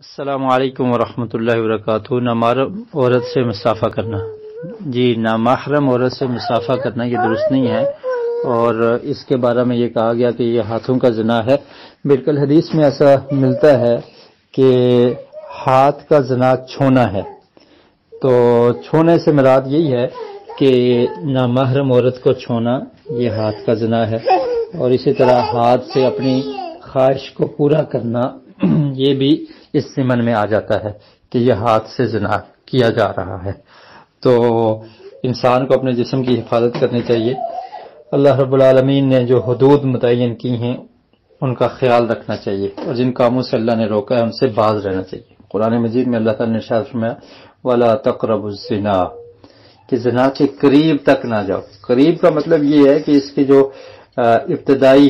السلام علیکم ورحمۃ اللہ وبرکاتہ۔ نامحرم عورت سے مصافحہ کرنا، جی نامحرم عورت سے مصافحہ کرنا یہ درست نہیں ہے، اور اس کے بارے میں یہ کہا گیا کہ یہ ہاتھوں کا زنا ہے۔ بالکل حدیث میں ایسا ملتا ہے کہ ہاتھ کا زنا چھونا ہے، تو چھونے سے مراد یہی ہے کہ نامحرم عورت کو چھونا یہ ہاتھ کا زنا ہے، اور اسی طرح ہاتھ سے اپنی خواہش کو پورا کرنا یہ بھی اس ضمن میں آ جاتا ہے کہ یہ ہاتھ سے زنا کیا جا رہا ہے۔ تو انسان کو اپنے جسم کی حفاظت کرنی چاہیے۔ اللہ رب العالمین نے جو حدود متعین کی ہیں ان کا خیال رکھنا چاہیے، اور جن کاموں سے اللہ نے روکا ہے ان سے باز رہنا چاہیے۔ قرآن مجید میں اللہ تعالی نے ارشاد فرمایا وَلَا تَقْرَبُوا الزِّنَا، کہ زنا کے قریب تک نہ جاؤ۔ قریب کا مطلب یہ ہے کہ اس کی جو ابتدائی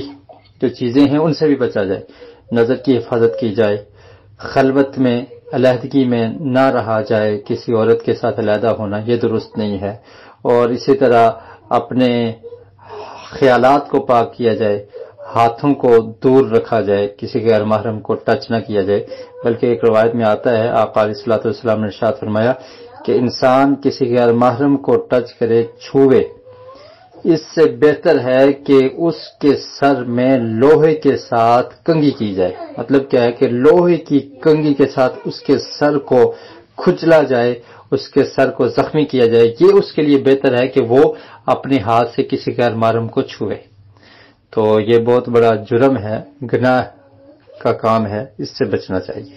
جو چیزیں ہیں ان سے بھی بچا جائے، نظر کی حفاظت کی جائے، خلوت میں علیحدگی میں نہ رہا جائے، کسی عورت کے ساتھ علیحدہ ہونا یہ درست نہیں ہے، اور اسی طرح اپنے خیالات کو پاک کیا جائے، ہاتھوں کو دور رکھا جائے، کسی غیر محرم کو ٹچ نہ کیا جائے۔ بلکہ ایک روایت میں آتا ہے آقا علیہ الصلوۃ والسلام نے ارشاد فرمایا کہ انسان کسی غیر محرم کو ٹچ کرے، چھوئے، اس سے بہتر ہے کہ اس کے سر میں لوہے کے ساتھ کنگھی کی جائے۔ مطلب کیا ہے کہ لوہے کی کنگھی کے ساتھ اس کے سر کو کھچلا جائے، اس کے سر کو زخمی کیا جائے، یہ اس کے لیے بہتر ہے کہ وہ اپنے ہاتھ سے کسی غیر محرم کو چھوئے۔ تو یہ بہت بڑا جرم ہے، گناہ کا کام ہے، اس سے بچنا چاہیے۔